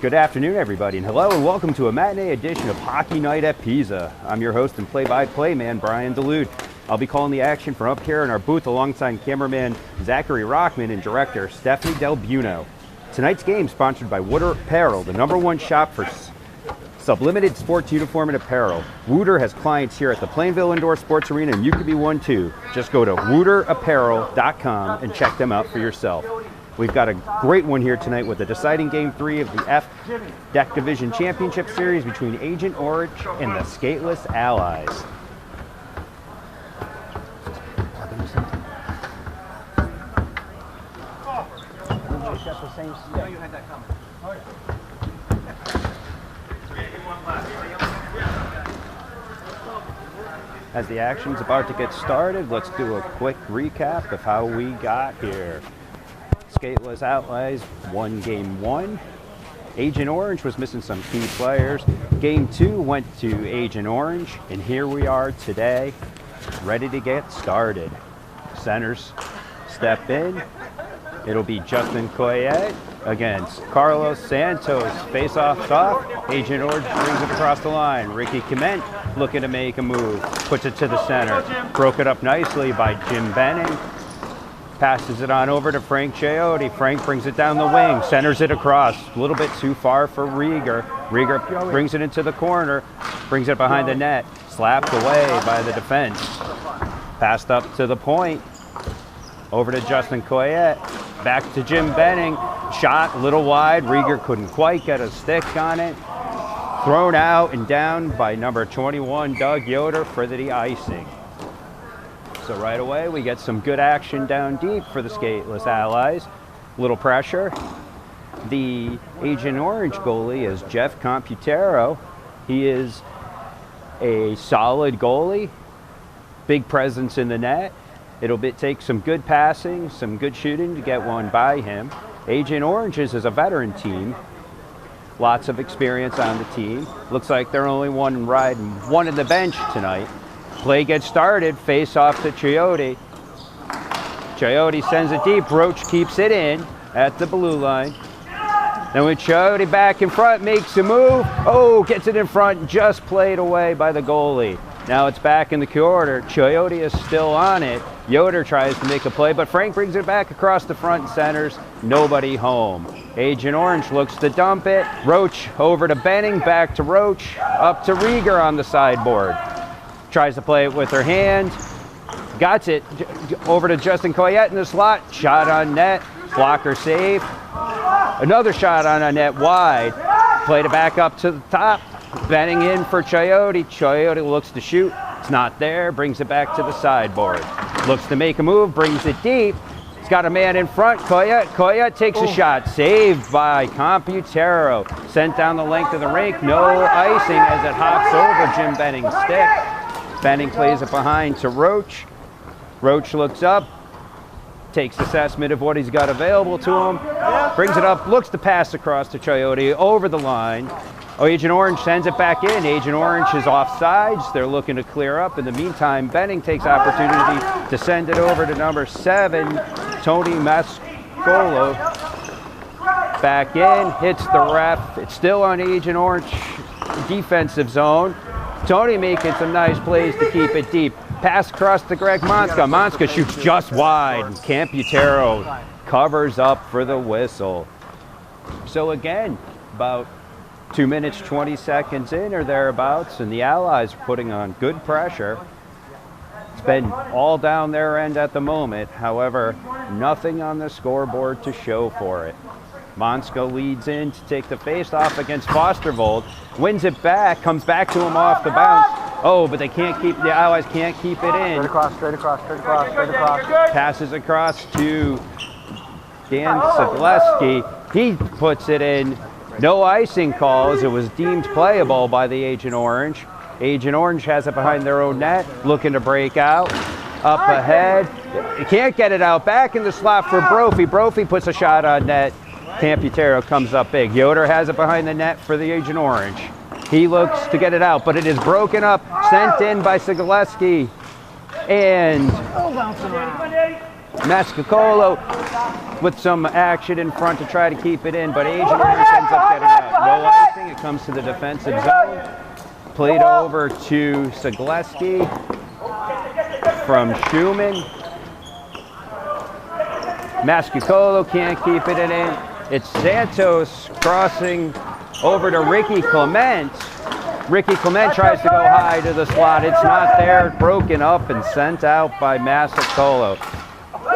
Good afternoon, everybody, and hello and welcome to a matinee edition of Hockey Night at PISA. I'm your host and play-by-play man, Brian Delude. I'll be calling the action from up here in our booth alongside cameraman Zachary Rockman and director Stephanie Del Buno. Tonight's game sponsored by Wooter Apparel, the #1 shop for sublimited sports uniform and apparel. Wooter has clients here at the Plainville Indoor Sports Arena, and you could be one too. Just go to wooterapparel.com and check them out for yourself. We've got a great one here tonight with the deciding Game 3 of the F Deck Division Championship Series between Agent Orange and the Skateless Allies. As the action's about to get started, let's do a quick recap of how we got here. Skateless Allies won Game 1. Agent Orange was missing some key players. Game 2 went to Agent Orange, and here we are today, ready to get started. Centers step in. It'll be Justin Coyette against Carlos Santos. Face-off off. Agent Orange brings it across the line. Ricky Clement looking to make a move. Puts it to the center. Broke it up nicely by Jim Benning. Passes it on over to Frank Chiotti. Frank brings it down the wing, centers it across. A little bit too far for Rieger. Rieger brings it into the corner, brings it behind the net. Slapped away by the defense. Passed up to the point. Over to Justin Coyette. Back to Jim Benning. Shot a little wide. Rieger couldn't quite get a stick on it. Thrown out and down by number 21, Doug Yoder, for the icing. So right away, we get some good action down deep for the Skateless Allies. Little pressure. The Agent Orange goalie is Jeff Computero. He is a solid goalie, big presence in the net. It'll take some good passing, some good shooting to get one by him. Agent Orange's is a veteran team. Lots of experience on the team. Looks like they're only one in the bench tonight. Play gets started, face off to Chiotti. Chiotti sends it deep, Roach keeps it in at the blue line. Then with Chiotti back in front, makes a move. Oh, gets it in front, just played away by the goalie. Now it's back in the corner. Chiotti is still on it. Yoder tries to make a play, but Frank brings it back across the front and centers. Nobody home. Agent Orange looks to dump it. Roach over to Benning, back to Roach, up to Rieger on the sideboard. Tries to play it with her hand. Got it over to Justin Coyette in the slot. Shot on net. Blocker save. Another shot on a net wide. Played it back up to the top. Benning in for Chiotti. Chiotti looks to shoot. It's not there. Brings it back to the sideboard. Looks to make a move. Brings it deep. He's got a man in front. Coyette takes a shot. Saved by Computero. Sent down the length of the rink. No icing as it hops over Jim Benning's stick. Benning plays it behind to Roach. Roach looks up, takes assessment of what he's got available to him, brings it up, looks to pass across to Chiotti over the line. Oh, Agent Orange sends it back in. Agent Orange is offsides. They're looking to clear up. In the meantime, Benning takes opportunity to send it over to number 7, Tony Maiscalco. Back in, hits the ref. It's still on Agent Orange defensive zone. Tony making some nice plays to keep it deep. Pass across to Greg Monska. Monska shoots just wide. Computero covers up for the whistle. So again, about 2 minutes, 20 seconds in or thereabouts, and the Allies are putting on good pressure. It's been all down their end at the moment. However, nothing on the scoreboard to show for it. Monska leads in to take the face-off against Fostervold, wins it back, comes back to him off the bounce. Oh, but the Allies can't keep it in. Straight across. Passes across to Dan Sagleski. He puts it in. No icing calls. It was deemed playable by the Agent Orange. Agent Orange has it behind their own net, looking to break out. Up ahead. He can't get it out. Back in the slot for Brophy. Brophy puts a shot on net. Computero comes up big. Yoder has it behind the net for the Agent Orange. He looks to get it out, but it is broken up, sent in by Sigaleski. And Maiscalco with some action in front to try to keep it in, but Agent Orange ends up getting out. No icing, it comes to the defensive zone. Played over to Skateless from Schumann. Maiscalco can't keep it in. It's Santos crossing over to Ricky Clement. Ricky Clement tries to go high to the slot. It's not there. Broken up and sent out by Maiscalco.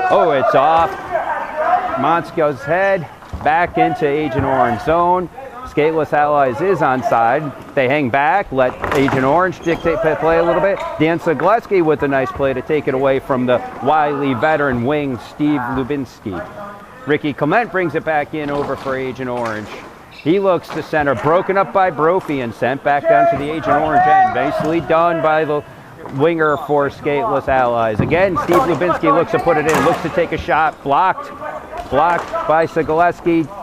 Oh, it's off. Monsko's head back into Agent Orange zone. Skateless Allies is onside. They hang back, let Agent Orange dictate play a little bit. Dan Skateless with a nice play to take it away from the wily veteran wing, Steve Lubinsky. Ricky Clement brings it back in over for Agent Orange. He looks to center, broken up by Brophy and sent back down to the Agent Orange end. Nicely done by the winger for Skateless Allies. Again, Steve Lubinsky looks to put it in, looks to take a shot, blocked by Skateless,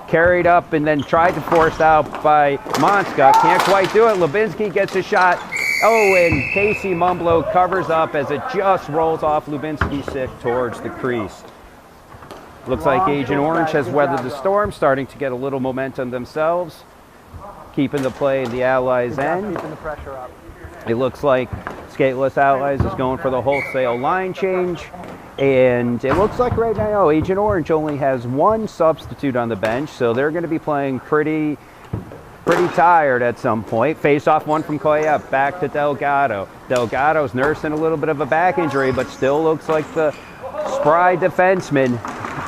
carried up and then tried to force out by Monska. Can't quite do it. Lubinsky gets a shot. Oh, and Casey Mumblo covers up as it just rolls off Lubinsky's stick towards the crease. Looks like Agent Orange has weathered the storm, starting to get a little momentum themselves, keeping the play in the Allies' end. Keeping the pressure up. It looks like Skateless Allies is going for the wholesale line change, and it looks like right now Agent Orange only has one substitute on the bench, so they're going to be playing pretty tired at some point. Face off one from Coyette, back to Delgado. Delgado's nursing a little bit of a back injury, but still looks like the spry defenseman.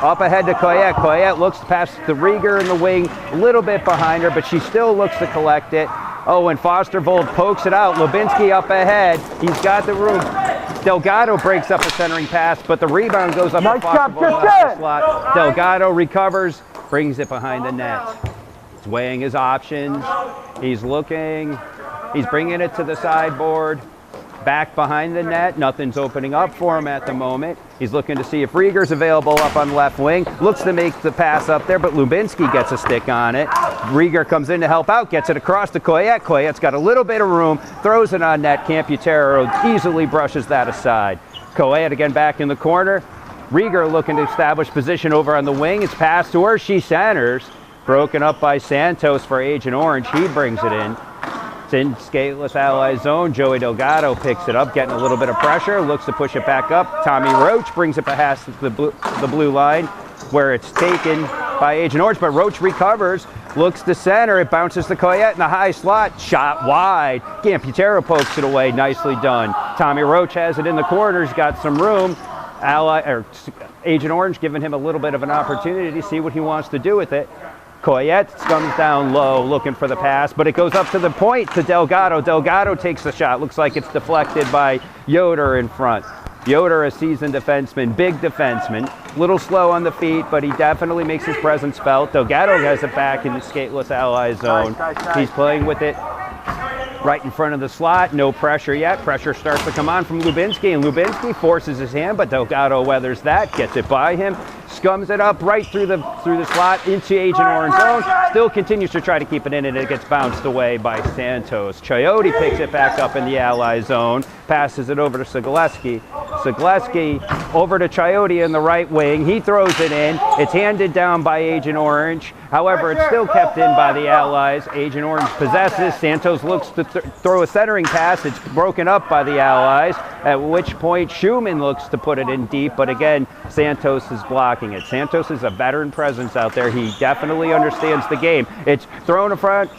Up ahead to Coyette. Coyette looks to pass to Rieger in the wing, a little bit behind her, but she still looks to collect it. Oh, and Fostervold pokes it out. Lubinsky up ahead. He's got the room. Delgado breaks up a centering pass, but the rebound goes up to Fostervold in the slot. Delgado recovers, brings it behind the net. He's weighing his options. He's looking. He's bringing it to the sideboard. Back behind the net. Nothing's opening up for him at the moment. He's looking to see if Rieger's available up on left wing. Looks to make the pass up there, but Lubinsky gets a stick on it. Rieger comes in to help out, gets it across to Coyette. Coyette's got a little bit of room, throws it on net. Camputero easily brushes that aside. Coyette again back in the corner. Rieger looking to establish position over on the wing. It's passed to her. She centers. Broken up by Santos for Agent Orange. He brings it in. It's in Skateless Allies zone. Joey Delgado picks it up, getting a little bit of pressure, looks to push it back up. Tommy Roach brings it past the blue line, where it's taken by Agent Orange, but Roach recovers, looks to center, it bounces to Coyette in the high slot, shot wide. Camputero pokes it away, nicely done. Tommy Roach has it in the corner, he's got some room. Agent Orange giving him a little bit of an opportunity to see what he wants to do with it. Coyette comes down low looking for the pass, but it goes up to the point to Delgado. Delgado takes the shot. Looks like it's deflected by Yoder in front. Yoder, a seasoned defenseman, big defenseman. Little slow on the feet, but he definitely makes his presence felt. Delgado has it back in the Skateless Allies zone. He's playing with it right in front of the slot. No pressure yet. Pressure starts to come on from Lubinsky, and Lubinsky forces his hand, but Delgado weathers that, gets it by him, scums it up right through the slot into Agent Orange zone. Still continues to try to keep it in, and it gets bounced away by Santos. Coyote picks it back up in the Ally zone, passes it over to Skateless. Skateless over to Coyote in the right wing. He throws it in. It's handed down by Agent Orange. However, it's still kept in by the Allies. Agent Orange possesses. Santos looks to throw a centering pass. It's broken up by the Allies, at which point Schumann looks to put it in deep, but again, Santos is blocking it. Santos is a veteran presence out there. He definitely understands the game. It's thrown in front.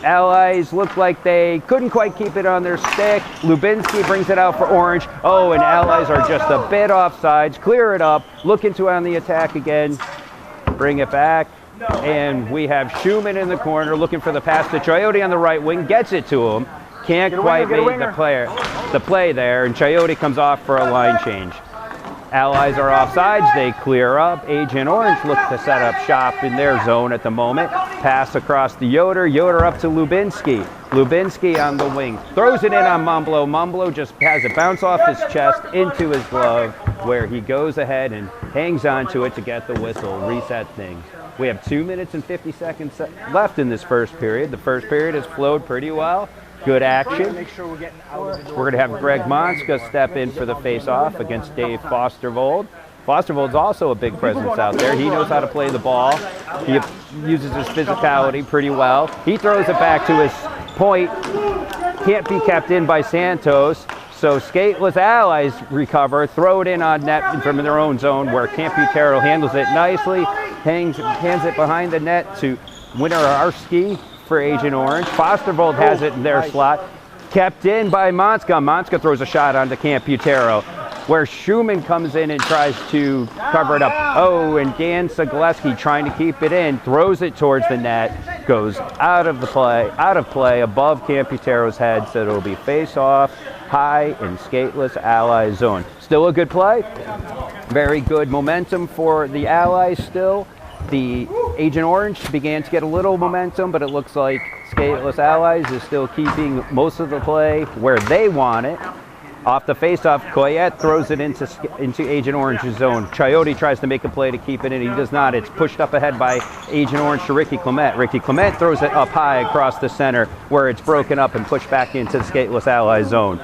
Allies look like they couldn't quite keep it on their stick. Lubinsky brings it out for Orange. Oh, and Allies are just a bit offsides. Clear it up. Looking to on the attack again. Bring it back. And we have Schumann in the corner looking for the pass to Coyote on the right wing. Gets it to him. Can't quite make the play there. And Coyote comes off for a line change. Allies are offsides. They clear up. Agent Orange looks to set up shop in their zone at the moment. Pass across to Yoder. Yoder up to Lubinsky. Lubinsky on the wing. Throws it in on Mumblo. Mumblo just has it bounce off his chest into his glove, where he goes ahead and hangs on to it to get the whistle. Reset things. We have 2 minutes and 50 seconds left in this first period. The first period has flowed pretty well. Good action. We're going to have Greg Monska step in for the face-off against Dave Fostervold. Fostervold's also a big presence out there. He knows how to play the ball. He uses his physicality pretty well. He throws it back to his point. Can't be kept in by Santos. So Skateless Allies recover, throw it in on net from their own zone where Camputero handles it nicely, hands it behind the net to Winner Arski for Agent Orange. Fostervold has it in their slot. Kept in by Monska. Monska throws a shot onto Camputero, where Schumann comes in and tries to cover it up. Oh, and Dan Zagleski trying to keep it in, throws it towards the net, goes out of play above Camputero's head, so it'll be face off high in Skateless Allies zone. Still a good play. Very good momentum for the Allies still. The Agent Orange began to get a little momentum, but it looks like Skateless Allies is still keeping most of the play where they want it. Off the face-off, Coyette throws it into Agent Orange's zone. Coyote tries to make a play to keep it in. He does not. It's pushed up ahead by Agent Orange to Ricky Clement. Ricky Clement throws it up high across the center where it's broken up and pushed back into the Skateless Allies zone.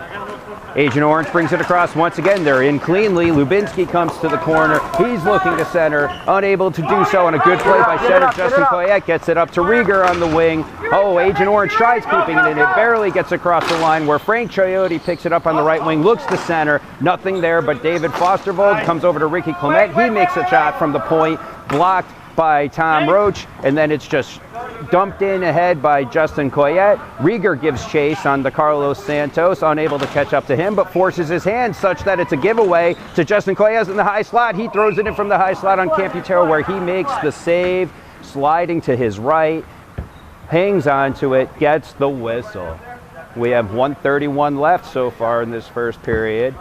Agent Orange brings it across once again. They're in cleanly. Lubinsky comes to the corner. He's looking to center, unable to do so, and a good play by center. Justin Coyette gets it up to Rieger on the wing. Oh, Agent Orange tries keeping it in. It barely gets across the line where Frank Coyote picks it up on the right wing, looks to center. Nothing there, but David Fostervold comes over to Ricky Clement. He makes a shot from the point, blocked by Tom Roach, and then it's just dumped in ahead by Justin Coyette. Rieger gives chase on the Carlos Santos, unable to catch up to him, but forces his hand such that it's a giveaway to Justin Coyette in the high slot. He throws it in from the high slot on Camputero where he makes the save, sliding to his right, hangs onto it, gets the whistle. We have 1:31 left so far in this first period,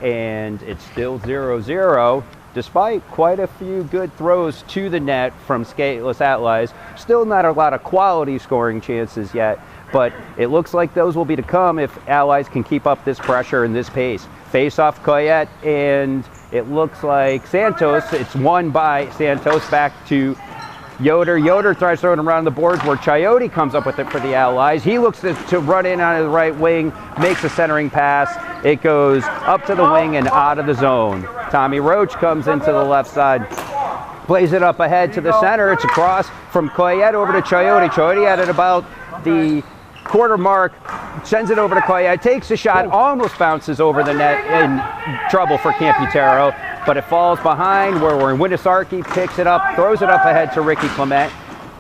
and it's still 0-0. Despite quite a few good throws to the net from Skateless Allies. Still not a lot of quality scoring chances yet, but it looks like those will be to come if Allies can keep up this pressure and this pace. Face off Coyette, and it looks like Santos, it's won by Santos back to Yoder. Yoder tries throwing around the boards where Coyote comes up with it for the Allies. He looks to run in on his right wing, makes a centering pass. It goes up to the wing and out of the zone. Tommy Roach comes into the left side, plays it up ahead to the center. It's across from Coyette over to Coyote. Coyote at it about the quarter mark, sends it over to Coyette, takes a shot, almost bounces over the net, in trouble for Camputero, but it falls behind where Winisarki picks it up, throws it up ahead to Ricky Clement.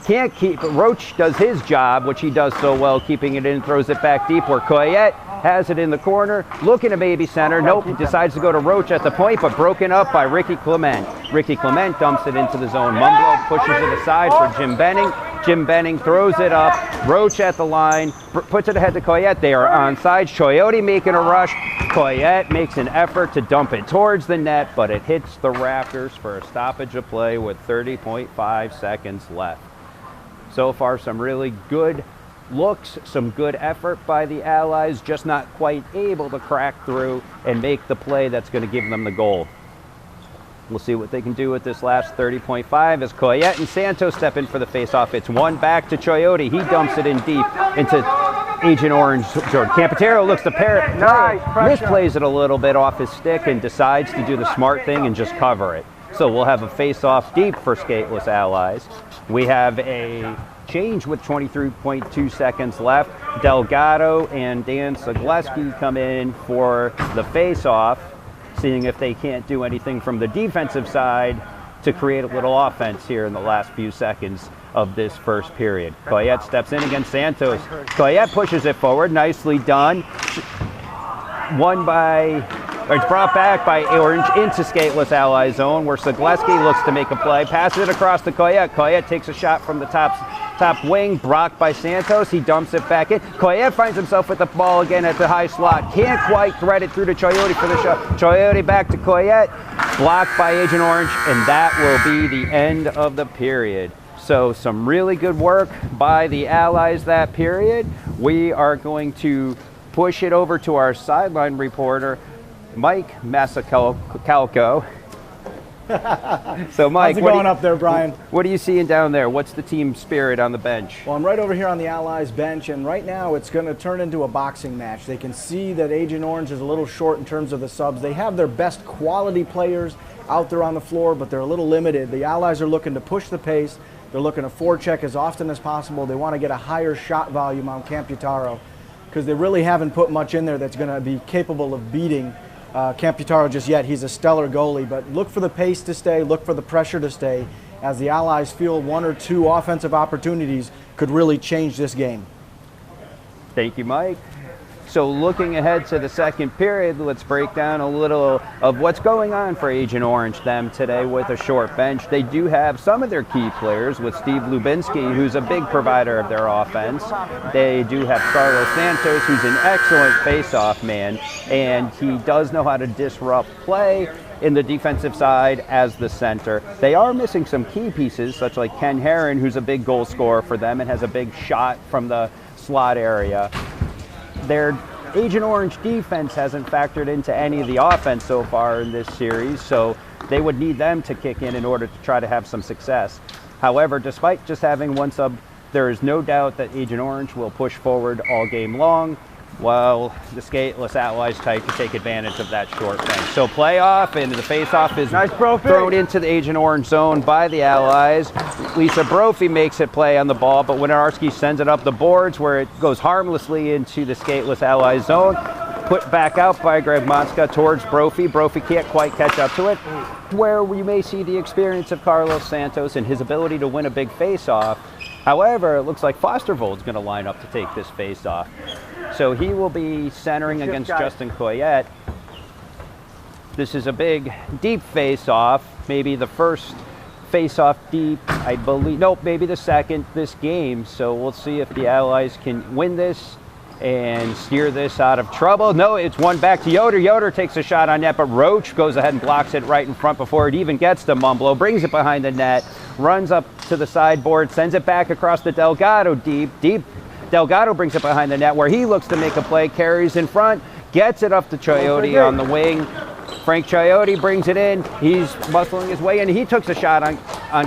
Can't keep it. Roach does his job, which he does so well, keeping it in, throws it back deep where Coyette has it in the corner, looking to maybe center. Nope, he decides to go to Roach at the point, but broken up by Ricky Clement. Ricky Clement dumps it into the zone. Mumblo pushes it aside for Jim Benning. Jim Benning throws it up. Roach at the line, puts it ahead to Coyette. They are onside. Coyote making a rush. Coyette makes an effort to dump it towards the net, but it hits the rafters for a stoppage of play with 30.5 seconds left. So far, some really good looks, some good effort by the Allies, just not quite able to crack through and make the play that's going to give them the goal. We'll see what they can do with this last 30.5 as Coyette and Santos step in for the face-off. It's one back to Coyote. He dumps it in deep into Agent Orange. Camputero looks to pair it. Misplays it a little bit off his stick and decides to do the smart thing and just cover it. So we'll have a face-off deep for Skateless Allies. We have a change with 23.2 seconds left. Delgado and Dan Zagleski come in for the face-off, seeing if they can't do anything from the defensive side to create a little offense here in the last few seconds of this first period. Coyette steps in against Santos. Coyette pushes it forward, nicely done. It's brought back by Orange into Skateless Allies zone where Zagleski looks to make a play, passes it across to Coyette. Coyette takes a shot from the top wing, blocked by Santos. He dumps it back in. Coyette finds himself with the ball again at the high slot. Can't quite thread it through to Coyote for the shot. Coyote back to Coyette, blocked by Agent Orange, and that will be the end of the period. So some really good work by the Allies that period. We are going to push it over to our sideline reporter, Mike Maiscalco. So, Mike, how's it going up there, Brian? What are you seeing down there? What's the team spirit on the bench? Well, I'm right over here on the Allies bench, and right now it's going to turn into a boxing match. They can see that Agent Orange is a little short in terms of the subs. They have their best quality players out there on the floor, but they're a little limited. The Allies are looking to push the pace. They're looking to forecheck as often as possible. They want to get a higher shot volume on Camputaro because they really haven't put much in there that's going to be capable of beating Camputaro just yet. He's a stellar goalie, but look for the pace to stay, look for the pressure to stay, as the Allies feel one or two offensive opportunities could really change this game. Thank you, Mike. So looking ahead to the second period, let's break down a little of what's going on for Agent Orange them today with a short bench. They do have some of their key players with Steve Lubinski, who's a big provider of their offense. They do have Carlos Santos, who's an excellent face-off man, and he does know how to disrupt play in the defensive side as the center. They are missing some key pieces, such like Ken Herron, who's a big goal scorer for them and has a big shot from the slot area. Their Agent Orange defense hasn't factored into any of the offense so far in this series, so they would need them to kick in order to try to have some success. However, despite just having one sub, there is no doubt that Agent Orange will push forward all game long, while the Skateless Allies try to take advantage of that short bench. So play off, and the face-off is thrown into the Agent Orange zone by the Allies. Lisa Brophy makes it play on the ball, but Winarski sends it up the boards where it goes harmlessly into the Skateless Allies zone. Put back out by Greg Monska towards Brophy. Brophy can't quite catch up to it, where we may see the experience of Carlos Santos and his ability to win a big face-off. However, it looks like Fostervold's going to line up to take this face-off. So he will be centering against Justin Coyette. This is a big, deep face-off. Maybe the first face-off deep, I believe. Nope, maybe the second this game. So we'll see if the Allies can win this and steer this out of trouble. No, it's one back to Yoder. Yoder takes a shot on net, but Roach goes ahead and blocks it right in front before it even gets to Mumblo. Brings it behind the net, runs up to the sideboard, sends it back across the Delgado deep. Delgado brings it behind the net where he looks to make a play, carries in front, gets it up to Coyote on the wing. Frank Coyote brings it in. He's muscling his way in. He took a shot on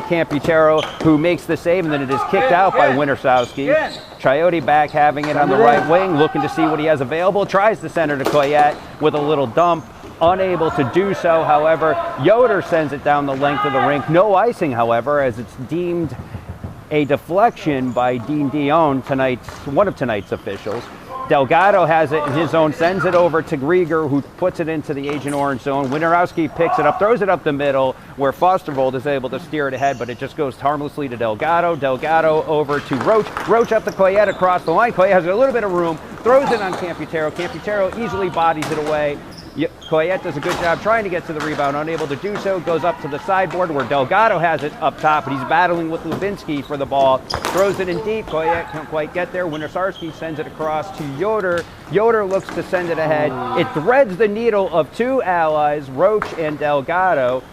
Camputaro, who makes the save, and then it is kicked out by Wintersowski. Coyote back having it on the right wing, looking to see what he has available. Tries to center to Coyette with a little dump. Unable to do so, however. Yoder sends it down the length of the rink. No icing, however, as it's deemed a deflection by Dean Dion, one of tonight's officials. Delgado has it in his zone, sends it over to Grieger, who puts it into the Agent Orange zone. Winarowski picks it up, throws it up the middle, where Fostervold is able to steer it ahead, but it just goes harmlessly to Delgado. Delgado over to Roach. Roach up to Coyette across the line. Coyette has a little bit of room, throws it on Camputaro. Camputaro easily bodies it away. Coyette does a good job trying to get to the rebound, unable to do so, goes up to the sideboard where Delgado has it up top, but he's battling with Lubinski for the ball, throws it in deep. Coyette can't quite get there. Wintersarski sends it across to Yoder. Yoder looks to send it ahead. It threads the needle of two Allies, Roach and Delgado.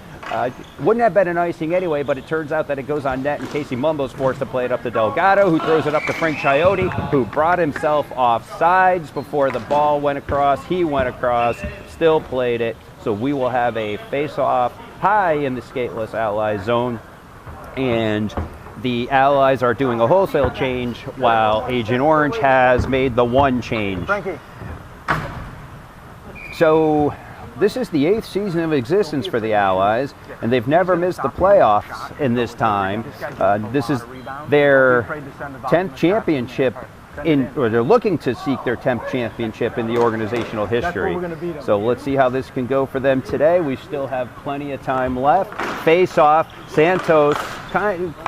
Wouldn't have been an icing anyway, but it turns out that it goes on net, and Casey Mumbo's forced to play it up to Delgado, who throws it up to Frank Coyote, who brought himself off sides before the ball went across. He went across, still played it. So we will have a face-off high in the Skateless Allies zone, and the Allies are doing a wholesale change while Agent Orange has made the one change. Frankie. So this is the 8th season of existence for the Allies, and they've never missed the playoffs in this time. This is their 10th championship, or they're looking to seek their 10th championship in the organizational history. So let's see how this can go for them today. We still have plenty of time left. Face off, Santos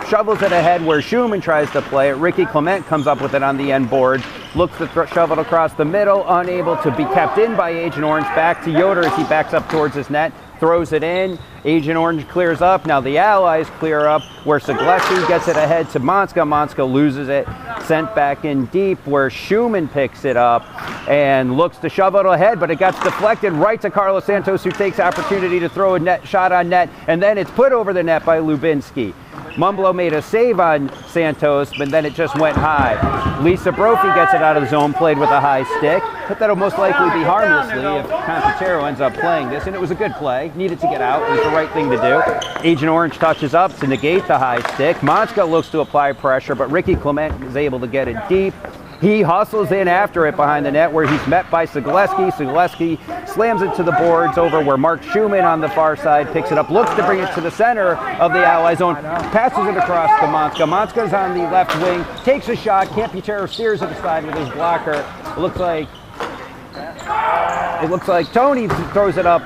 shovels it ahead where Schumann tries to play it. Ricky Clement comes up with it on the end board, looks to shove it across the middle, unable to be kept in by Agent Orange. Back to Yoder as he backs up towards his net, throws it in. Agent Orange clears up. Now the Allies clear up where Saglesi gets it ahead to Monska. Monska loses it, sent back in deep where Schumann picks it up and looks to shove it ahead, but it gets deflected right to Carlos Santos, who takes opportunity to throw a net shot on net, and then it's put over the net by Lubinski. Mumblo made a save on Santos, but then it just went high. Lisa Brophy gets it out of the zone, played with a high stick, but that'll most likely be harmlessly if Computero ends up playing this, and it was a good play. Needed to get out. It was the right thing to do. Agent Orange touches up to negate the high stick. Monska looks to apply pressure, but Ricky Clement is able to get it deep. He hustles in after it behind the net where he's met by Skateless. Skateless slams it to the boards over where Mark Schumann on the far side picks it up, looks to bring it to the center of the Ally zone, passes it across to Monska. Monska's on the left wing, takes a shot. Camputero steers it aside with his blocker. It looks like Tony throws it up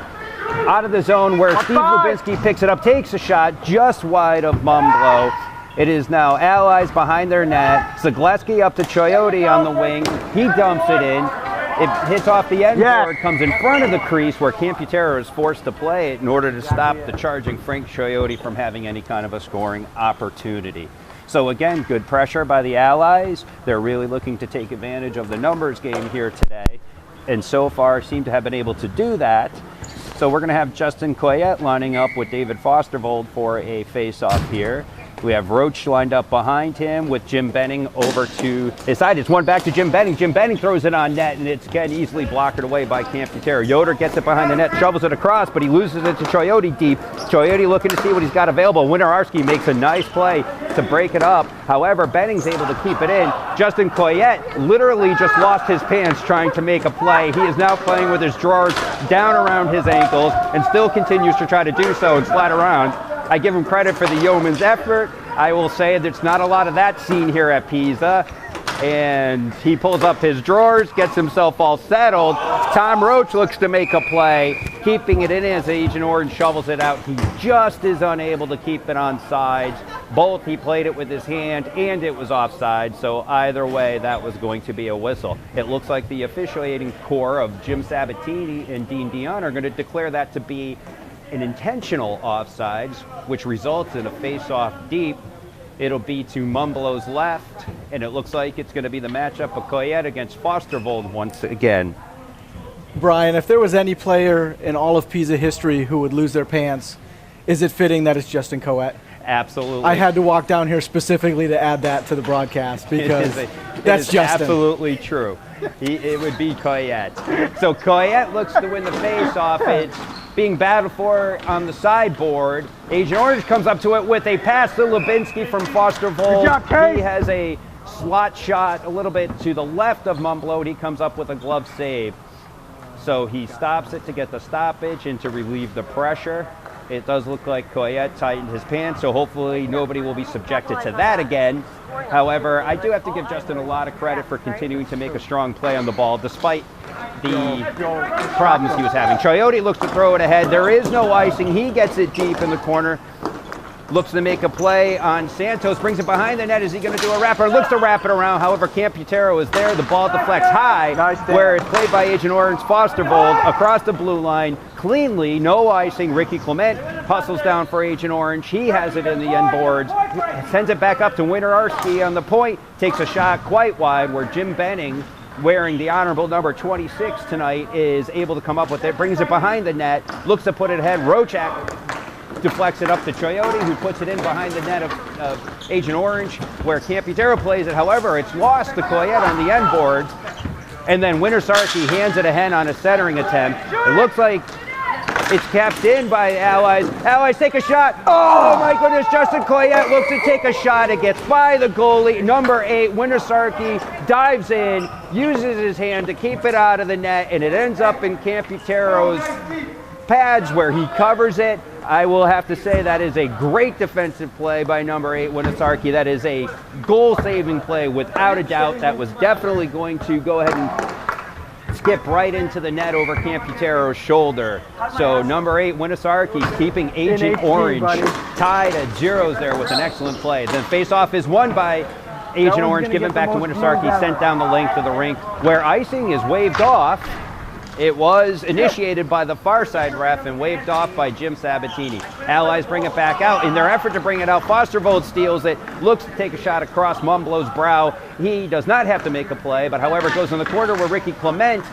out of the zone where Steve Lubinski picks it up, takes a shot just wide of Mumblo. It is now Allies behind their net. Zagleski up to Coyote on the wing. He dumps it in. It hits off the end board, comes in front of the crease where Camputero is forced to play it in order to stop the charging Frank Coyote from having any kind of a scoring opportunity. So again, good pressure by the Allies. They're really looking to take advantage of the numbers game here today, and so far seem to have been able to do that. So we're going to have Justin Coyette lining up with David Fostervold for a face-off here. We have Roach lined up behind him with Jim Benning over to his side. It's one back to Jim Benning. Jim Benning throws it on net, and it's again easily blocked away by Camputero. Yoder gets it behind the net, shovels it across, but he loses it to Coyote deep. Coyote looking to see what he's got available. Winarski makes a nice play to break it up. However, Benning's able to keep it in. Justin Coyette literally just lost his pants trying to make a play. He is now playing with his drawers down around his ankles and still continues to try to do so and slide around. I give him credit for the yeoman's effort. I will say there's not a lot of that seen here at PISA. And he pulls up his drawers, gets himself all settled. Tom Roach looks to make a play, keeping it in as Agent Orange shovels it out. He just is unable to keep it on sides. Both he played it with his hand and it was offside. So either way, that was going to be a whistle. It looks like the officiating core of Jim Sabatini and Dean Dion are going to declare that to be an intentional offsides, which results in a face-off deep. It'll be to Mumblo's left, and it looks like it's going to be the matchup of Coyette against Fostervold once again. Brian, if there was any player in all of PISA history who would lose their pants, is it fitting that it's Justin Coyette? Absolutely. I had to walk down here specifically to add that to the broadcast because that's Justin. Absolutely true. It would be Coyette. So Coyette looks to win the face-off. It's being battled for on the sideboard. Agent Orange comes up to it with a pass to Lubinski from Fostervold. He has a slot shot a little bit to the left of Mumblo. He comes up with a glove save. So he stops it to get the stoppage and to relieve the pressure. It does look like Coyette tightened his pants, so hopefully nobody will be subjected to that again. However, I do have to give Justin a lot of credit for continuing to make a strong play on the ball despite the problems he was having. Coyote looks to throw it ahead. There is no icing. He gets it deep in the corner. Looks to make a play on Santos. Brings it behind the net. Is he going to do a wrapper? Looks to wrap it around. However, Camputero is there. The ball deflects high, where it's played by Agent Orange. Fostervold across the blue line. Cleanly, no icing. Ricky Clement hustles down for Agent Orange. He has it in the end boards. Sends it back up to Winarski on the point. Takes a shot quite wide where Jim Benning, wearing the honorable number 26 tonight, is able to come up with it. Brings it behind the net. Looks to put it ahead. Rochak deflects it up to Coyote, who puts it in behind the net of Agent Orange, where Camputero plays it. However, it's lost to Coyette on the end boards. And then Winarski hands it ahead on a centering attempt. It looks like it's capped in by Allies. Allies take a shot. Oh my goodness, Justin Coyette looks to take a shot. It gets by the goalie. Number 8, Winarski dives in, uses his hand to keep it out of the net, and it ends up in Camputero's pads where he covers it. I will have to say that is a great defensive play by number 8, Winarski. That is a goal-saving play without a doubt. That was definitely going to go ahead and skip right into the net over Camputero's shoulder. So number 8, Winarski, keeping Agent Orange tied at zeros there with an excellent play. Then face-off is won by Agent Orange, given back to Winarski, sent down the length of the rink, where icing is waved off. It was initiated by the far side ref and waved off by Jim Sabatini. Allies bring it back out. In their effort to bring it out, Fostervold steals it, looks to take a shot across Mumblo's brow. He does not have to make a play, but however goes in the corner where Ricky Clement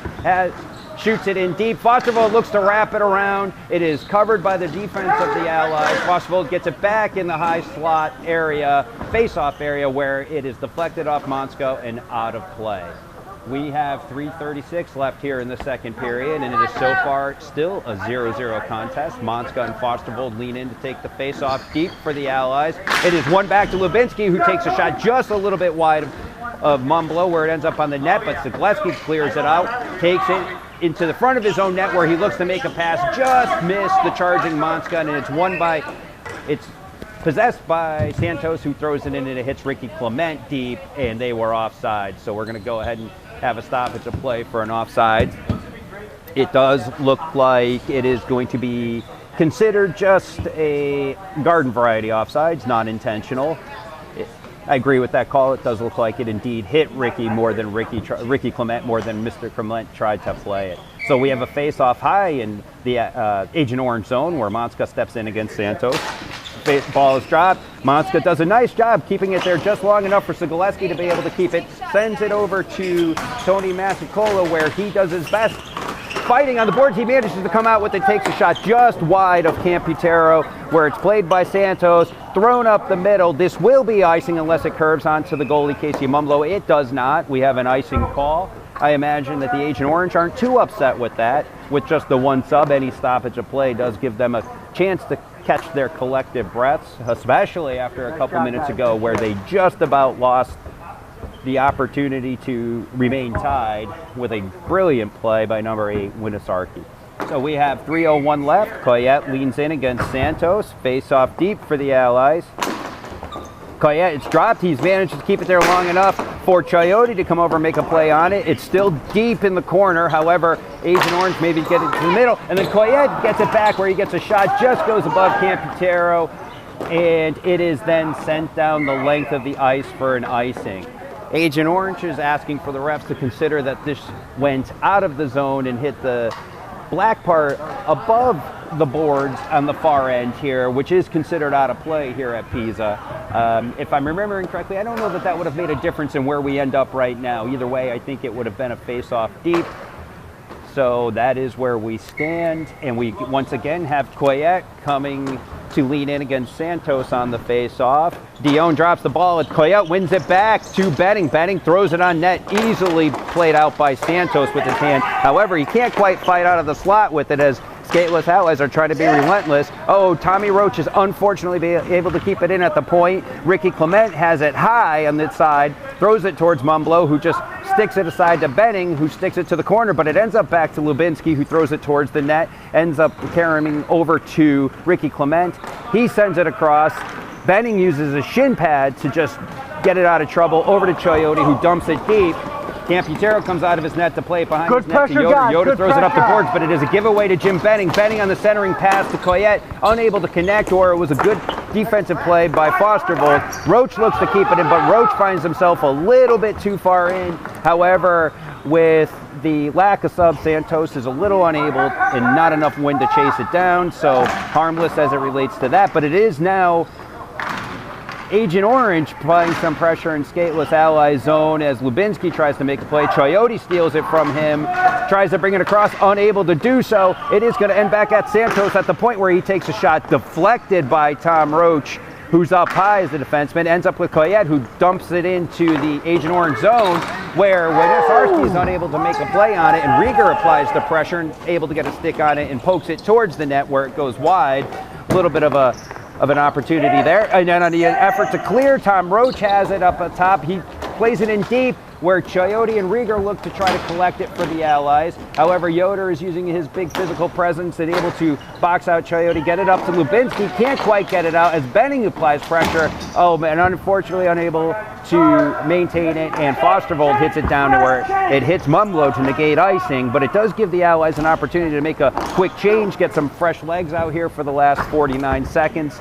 shoots it in deep. Fostervold looks to wrap it around. It is covered by the defense of the Allies. Fostervold gets it back in the high slot area, face-off area, where it is deflected off Maiscalco and out of play. We have 3:36 left here in the second period, and it is so far still a 0-0 contest. Maiscalco and Fostervold lean in to take the face-off deep for the Allies. It is one back to Lubinsky, who takes a shot just a little bit wide of Mumblo, where it ends up on the net, but Skateless clears it out, takes it into the front of his own net, where he looks to make a pass, just missed the charging Maiscalco, and it's possessed by Santos, who throws it in, and it hits Ricky Clement deep, and they were offside. So we're going to go ahead and have a stoppage of play for an offside. It does look like it is going to be considered just a garden variety offsides, not intentional. I agree with that call. It does look like it indeed hit Ricky Clement more than Mr. Clement tried to play it. So we have a face-off high in the Agent Orange zone, where Maiscalco steps in against Santos. Ball is dropped. Maiscalco does a nice job keeping it there just long enough for Skateless to be able to keep it. Sends it over to Tony Maiscalco, where he does his best. Fighting on the boards, he manages to come out with it, takes a shot just wide of Camputero, where it's played by Santos, thrown up the middle. This will be icing unless it curves onto the goalie, Casey Mumblo. It does not. We have an icing call. I imagine that the Agent Orange aren't too upset with that. With just the one sub, any stoppage of play does give them a chance to catch their collective breaths, especially after a couple minutes ago where they just about lost the opportunity to remain tied with a brilliant play by number 8, Winisarki. So we have 3:01 left. Coyette leans in against Santos. Face off deep for the Allies. Coyette, it's dropped. He's managed to keep it there long enough for Coyote to come over and make a play on it. It's still deep in the corner. However, Agent Orange maybe get it to the middle. And then Coyette gets it back where he gets a shot, just goes above Camputero. And it is then sent down the length of the ice for an icing. Agent Orange is asking for the refs to consider that this went out of the zone and hit the black part above the boards on the far end here, which is considered out of play here at PISA. If I'm remembering correctly, I don't know that that would have made a difference in where we end up right now. Either way, I think it would have been a face-off deep. So that is where we stand, and we once again have Coyette coming to lean in against Santos on the face-off. Dion drops the ball, and Coyette wins it back to Benning. Benning throws it on net, easily played out by Santos with his hand. However, he can't quite fight out of the slot with it, as Skateless Allies are trying to be relentless. Oh, Tommy Roach is unfortunately able to keep it in at the point. Ricky Clement has it high on this side, throws it towards Mumblo, who just sticks it aside to Benning, who sticks it to the corner, but it ends up back to Lubinsky, who throws it towards the net, ends up carrying over to Ricky Clement. He sends it across. Benning uses a shin pad to just get it out of trouble, over to Coyote, who dumps it deep. Camputero comes out of his net to play it behind his net to Yoder. Yoder throws it up the boards, but it is a giveaway to Jim Benning. Benning on the centering pass to Coyette, unable to connect, or it was a good defensive play by Fostervold. Roach looks to keep it in, but Roach finds himself a little bit too far in. However, with the lack of sub, Santos is a little unable and not enough wind to chase it down, so harmless as it relates to that. But it is now Agent Orange applying some pressure in Skateless Allies zone as Lubinsky tries to make a play. Coyote steals it from him, tries to bring it across, unable to do so. It is going to end back at Santos at the point where he takes a shot deflected by Tom Roach, who's up high as the defenseman, ends up with Coyette, who dumps it into the Agent Orange zone, where Winisarski is unable to make a play on it, and Rieger applies the pressure and able to get a stick on it and pokes it towards the net where it goes wide. A little bit of an opportunity there. And then on the effort to clear, Tom Roach has it up at top. He plays it in deep, where Coyote and Rieger look to try to collect it for the Allies. However, Yoder is using his big physical presence and able to box out Coyote, get it up to Lubinsky, can't quite get it out as Benning applies pressure. Oh man, unfortunately unable to maintain it, and Fostervold hits it down to where it hits Mumblo to negate icing, but it does give the Allies an opportunity to make a quick change, get some fresh legs out here for the last 49 seconds.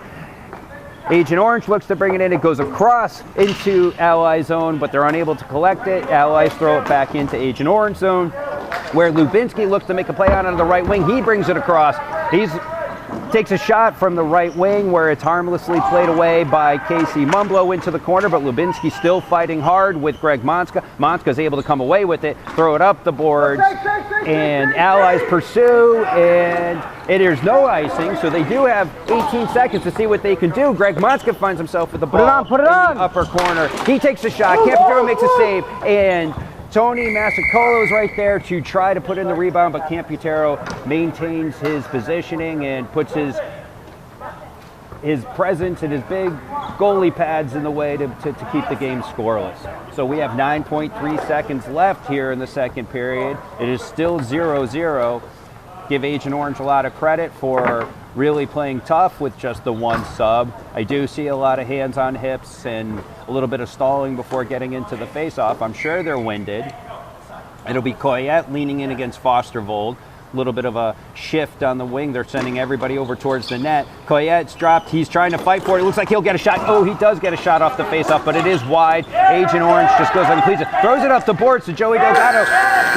Agent Orange looks to bring it in. It goes across into Ally zone, but they're unable to collect it. Allies throw it back into Agent Orange zone, where Lubinsky looks to make a play on it on the right wing. He brings it across. He's takes a shot from the right wing where it's harmlessly played away by Casey Mumblo into the corner, but Lubinski still fighting hard with Greg Maiscalco. Maiscalco's able to come away with it, throw it up the boards, and Allies pursue, and there's no icing, so they do have 18 seconds to see what they can do. Greg Maiscalco finds himself with the ball in the upper corner. He takes a shot, Campitaro makes a save, and Tony Maiscalco is right there to try to put in the rebound, but Campitaro maintains his positioning and puts his presence and his big goalie pads in the way to keep the game scoreless. So we have 9.3 seconds left here in the second period. It is still 0-0. Give Agent Orange a lot of credit for really playing tough with just the one sub. I do see a lot of hands on hips and a little bit of stalling before getting into the face-off. I'm sure they're winded. It'll be Coyette leaning in against Fostervold. A little bit of a shift on the wing. They're sending everybody over towards the net. Coyette's dropped. He's trying to fight for it. It looks like he'll get a shot. Oh, he does get a shot off the face-off, but it is wide. Agent Orange just goes and completes it. Throws it up the board to Joey Delgado.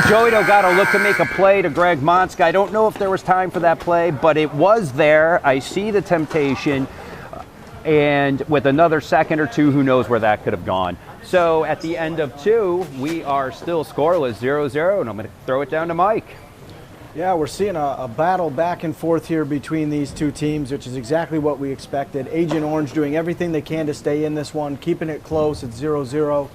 Joey Delgado looked to make a play to Greg Maiscalco. I don't know if there was time for that play, but it was there. I see the temptation. And with another second or two, who knows where that could have gone. So at the end of two, we are still scoreless, 0-0, and I'm going to throw it down to Mike. Yeah, we're seeing a battle back and forth here between these two teams, which is exactly what we expected. Agent Orange doing everything they can to stay in this one, keeping it close at 0-0.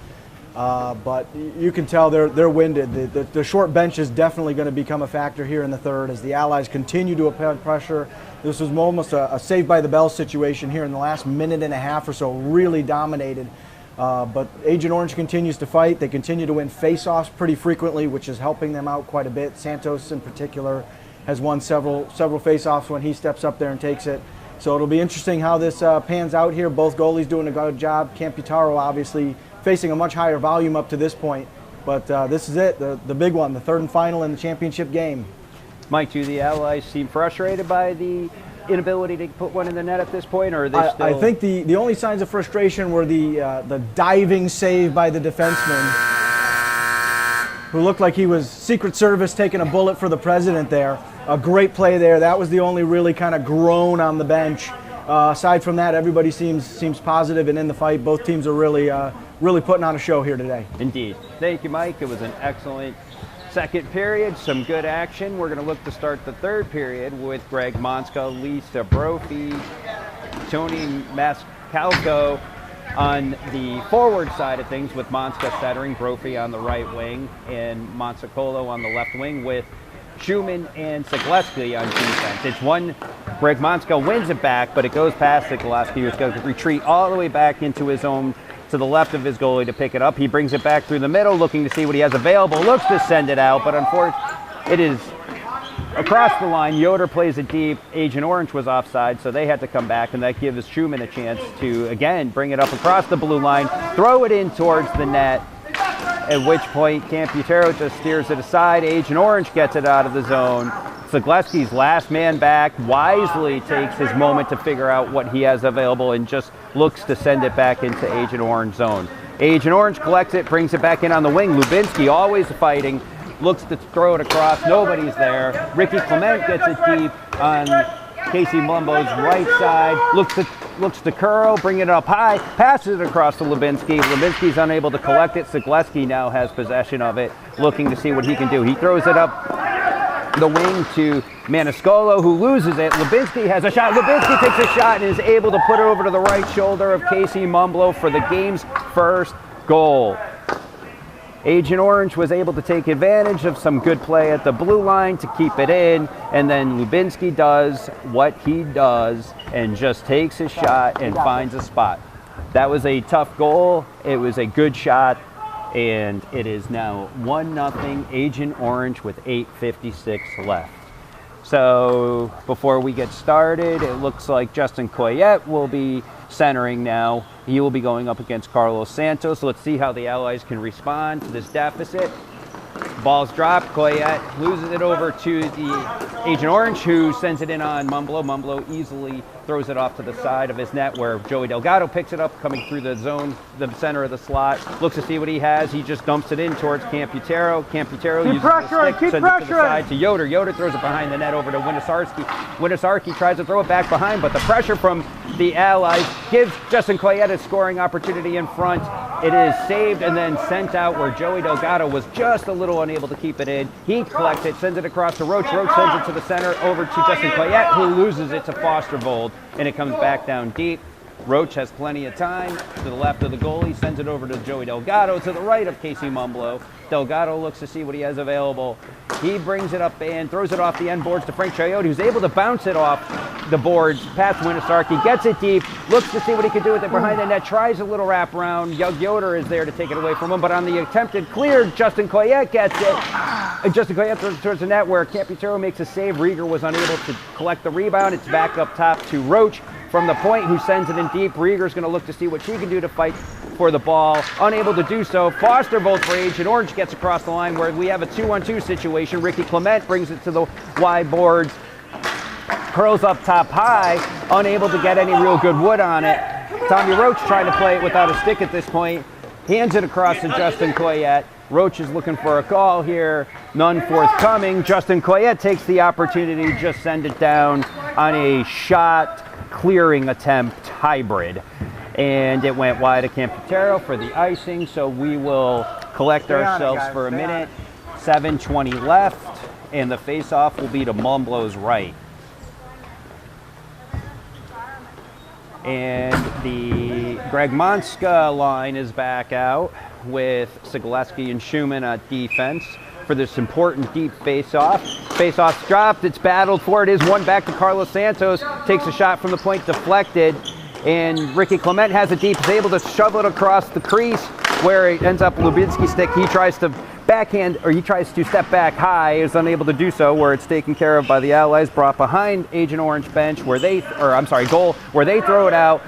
But you can tell they're winded. The short bench is definitely going to become a factor here in the third as the Allies continue to apply pressure. This was almost a save by the bell situation here in the last minute and a half or so, really dominated. But Agent Orange continues to fight. They continue to win face-offs pretty frequently, which is helping them out quite a bit. Santos, in particular, has won several face-offs when he steps up there and takes it. So it'll be interesting how this pans out here. Both goalies doing a good job. Campitaro, obviously, facing a much higher volume up to this point. But this is it, the big one, the third and final in the championship game. Mike, do the Allies seem frustrated by the inability to put one in the net at this point, or are they still? I think the only signs of frustration were the diving save by the defenseman, who looked like he was Secret Service taking a bullet for the president there. A great play there. That was the only really kind of groan on the bench. Aside from that, everybody seems positive and in the fight. Both teams are really putting on a show here today. Indeed. Thank you, Mike. It was an excellent second period, some good action. We're going to look to start the third period with Greg Maiscalco, Lisa Brophy, Tony Maiscalco on the forward side of things with Maiscalco centering, Brophy on the right wing, and Maiscalco on the left wing with Schumann and Skateless on defense. It's one, Greg Maiscalco wins it back, but it goes past Skateless, who's going to retreat all the way back into his own to the left of his goalie to pick it up. He brings it back through the middle, looking to see what he has available, looks to send it out, but unfortunately it is across the line. Yoder plays it deep. Agent Orange was offside, so they had to come back, and that gives Schumann a chance to, again, bring it up across the blue line, throw it in towards the net, at which point Campitaro just steers it aside. Agent Orange gets it out of the zone. Zagleski's last man back wisely takes his moment to figure out what he has available and just looks to send it back into Agent Orange zone. Agent Orange collects it, brings it back in on the wing. Lubinski always fighting, looks to throw it across, nobody's there. Ricky Clement gets it deep on Casey Mumbo's right side, looks to curl, bring it up high, passes it across to Lubinski. Lubinski's unable to collect it. Zagleski now has possession of it, looking to see what he can do. He throws it up the wing to Maniscalco, who loses it. Lubinski has a shot. Lubinski takes a shot and is able to put it over to the right shoulder of Casey Mumblo for the game's first goal. Agent Orange was able to take advantage of some good play at the blue line to keep it in, and then Lubinski does what he does and just takes his shot and finds a spot. That was a tough goal. It was a good shot. And it is now 1-0 Agent Orange with 8:56 left. So before we get started, it looks like Justin Coyette will be centering now. He will be going up against Carlos Santos. Let's see how the Allies can respond to this deficit. Ball's dropped. Coyette loses it over to the Agent Orange, who sends it in on Mumblo. Mumblo easily throws it off to the side of his net where Joey Delgado picks it up, coming through the zone, the center of the slot, looks to see what he has. He just dumps it in towards Camputero. Camputero uses the stick, sends it to the side to Yoder. Yoder throws it behind the net over to Winisarski. Winisarski tries to throw it back behind, but the pressure from the Allies gives Justin Coyette a scoring opportunity in front. It is saved and then sent out where Joey Delgado was just a little unable to keep it in. He collects it, sends it across to Roach. Roach sends it to the center over to Justin Coyette, who loses it to Fostervold, and it comes back down deep. Roach has plenty of time to the left of the goalie, sends it over to Joey Delgado to the right of Casey Mumblo. Delgado looks to see what he has available. He brings it up and throws it off the end boards to Frank Chiotti, who's able to bounce it off the boards past Winisarski, gets it deep, looks to see what he can do with it behind the net, tries a little wraparound. Yoder is there to take it away from him, but on the attempted clear, Justin Coyette gets it. And Justin Coyette throws it towards the net where Camputero makes a save. Rieger was unable to collect the rebound. It's back up top to Roach from the point, who sends it in deep. Rieger's going to look to see what she can do to fight for the ball. Unable to do so. Fostervold for Agent Orange gets across the line where we have a 2-on-2 situation. Ricky Clement brings it to the wide boards. Curls up top high, unable to get any real good wood on it. Tommy Roach trying to play it without a stick at this point. Hands it across to Justin Coyette. Roach is looking for a call here. None forthcoming. Justin Coyette takes the opportunity to just send it down on a shot clearing attempt hybrid. And it went wide of Camputero for the icing, so we will collect ourselves for a minute. 7:20 left, and the face-off will be to Mumblo's right. And the Greg Monska line is back out with Sigaleski and Schumann at defense for this important deep face-off. Face-off's dropped, it's battled for, it is one back to Carlos Santos, takes a shot from the point, deflected, and Ricky Clement has it deep, is able to shove it across the crease where it ends up Lubinsky's stick. He tries to backhand, or he tries to step back high, is unable to do so, where it's taken care of by the Allies, brought behind Agent Orange bench where they, goal, where they throw it out,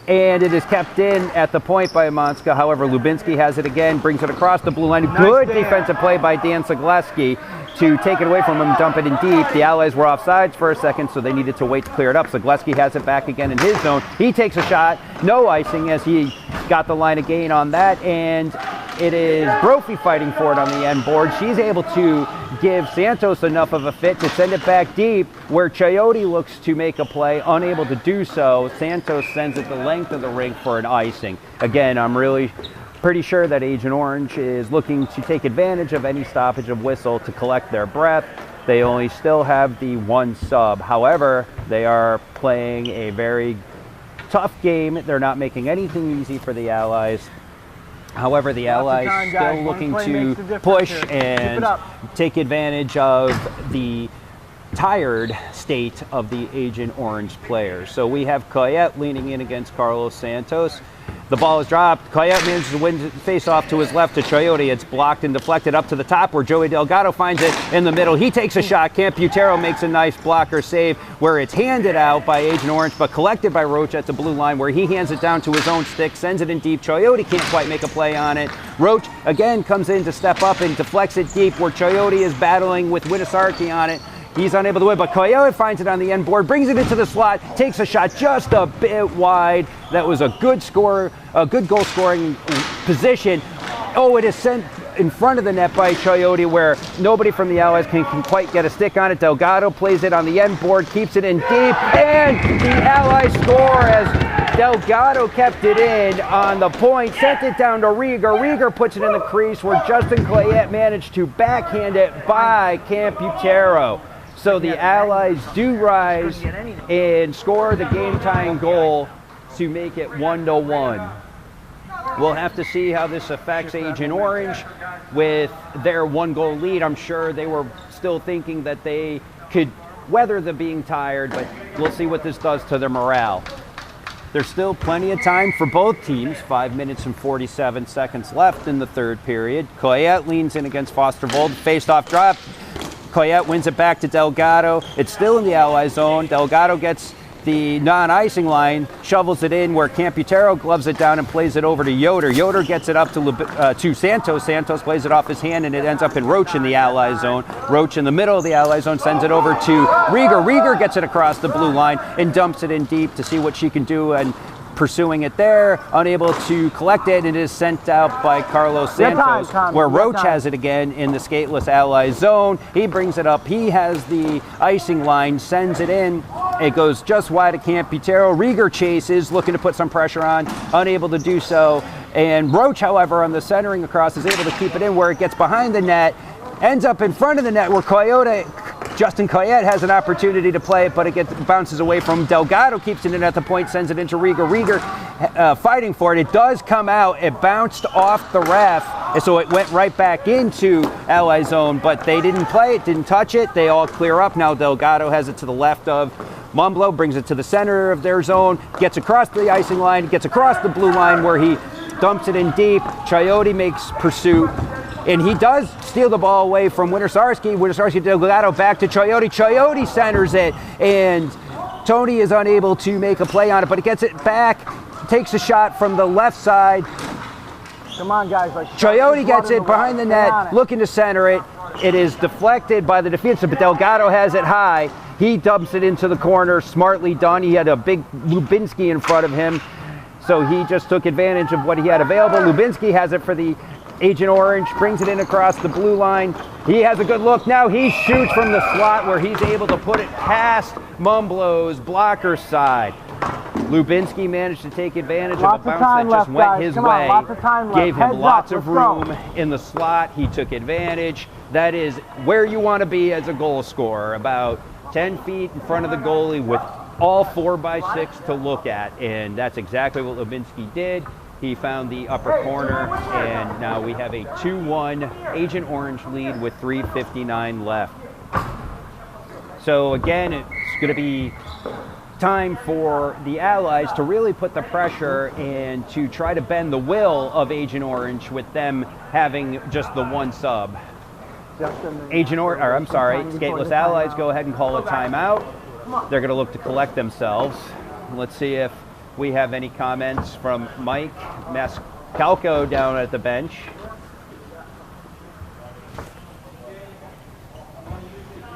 and it is kept in at the point by Monska. However, Lubinsky has it again, brings it across the blue line. Good defensive play by Dan Sigaleski to take it away from him, dump it in deep. The Allies were offsides for a second, so they needed to wait to clear it up. Sigaleski has it back again in his zone. He takes a shot, no icing as he got the line of gain on that, and it is Brophy fighting for it on the end board. She's able to give Santos enough of a fit to send it back deep where Chiotti looks to make a play, unable to do so. Santos sends it the length of the rink for an icing. Again, I'm really pretty sure that Agent Orange is looking to take advantage of any stoppage of whistle to collect their breath. They only still have the one sub. However, they are playing a very tough game. They're not making anything easy for the Allies. However, the Allies still looking to push and take advantage of the tired state of the Agent Orange players. So we have Coyette leaning in against Carlos Santos. The ball is dropped. Coyette manages to win face off to his left to Chiotti. It's blocked and deflected up to the top where Joey Delgado finds it in the middle. He takes a shot. Camputero makes a nice blocker save where it's handed out by Agent Orange but collected by Roach at the blue line where he hands it down to his own stick, sends it in deep. Chiotti can't quite make a play on it. Roach again comes in to step up and deflects it deep where Chiotti is battling with Winisarski on it. He's unable to win, but Coyette finds it on the end board, brings it into the slot, takes a shot just a bit wide. That was a good score, a good goal scoring position. Oh, it is sent in front of the net by Chiotti where nobody from the Allies can quite get a stick on it. Delgado plays it on the end board, keeps it in deep, and the Allies score as Delgado kept it in on the point, sent it down to Rieger. Rieger puts it in the crease where Justin Coyette managed to backhand it by Camputero. So the Allies do rise and score the game-tying goal to make it 1-1. We'll have to see how this affects Agent Orange with their one-goal lead. I'm sure they were still thinking that they could weather the being tired, but we'll see what this does to their morale. There's still plenty of time for both teams. 5 minutes and 47 seconds left in the third period. Coyette leans in against Fostervold. Faced-off drop. Coyette wins it back to Delgado. It's still in the Ally zone. Delgado gets the non-icing line, shovels it in where Camputero gloves it down and plays it over to Yoder. Yoder gets it up to Santos. Santos plays it off his hand, and it ends up in Roach in the Ally zone. Roach in the middle of the Ally zone sends it over to Rieger. Rieger gets it across the blue line and dumps it in deep to see what she can do, and pursuing it there, unable to collect it, and it is sent out by Carlos Santos, where Roach has it again in the Skateless Allies zone. He brings it up. He has the icing line, sends it in. It goes just wide of Camputero. Rieger chases, looking to put some pressure on, unable to do so. And Roach, however, on the centering across, is able to keep it in where it gets behind the net, ends up in front of the net where Justin Coyette has an opportunity to play it, but it bounces away from Delgado, keeps it in at the point, sends it into Rieger. Rieger fighting for it. It does come out. It bounced off the ref, and so it went right back into Ally zone, but they didn't play it, didn't touch it. They all clear up. Now Delgado has it to the left of Mumblo, brings it to the center of their zone, gets across the icing line, gets across the blue line where he dumps it in deep. Coyote makes pursuit. And he does steal the ball away from Wintersarski. Wintersarski Delgado back to Coyote. Coyote centers it, and Tony is unable to make a play on it, but it gets it back, takes a shot from the left side. Come on, guys. Coyote gets it behind the net, looking to center it. It is deflected by the defensive, but Delgado has it high. He dumps it into the corner. Smartly done. He had a big Lubinsky in front of him, so he just took advantage of what he had available. Lubinsky has it for the Agent Orange, brings it in across the blue line. He has a good look. Now he shoots from the slot where he's able to put it past Mumblo's blocker side. Lubinsky managed to take advantage of a bounce that just went his way. Gave him lots of room in the slot. He took advantage. That is where you want to be as a goal scorer, about 10 feet in front of the goalie with all 4x6 to look at, and that's exactly what Lubinsky did. He found the upper corner, and now we have a 2-1 Agent Orange lead with 3:59 left. So again, it's going to be time for the Allies to really put the pressure and to try to bend the will of Agent Orange with them having just the one sub. Skateless Allies go ahead and call a timeout. They're going to look to collect themselves. Let's see if we have any comments from Mike Maiscalco down at the bench.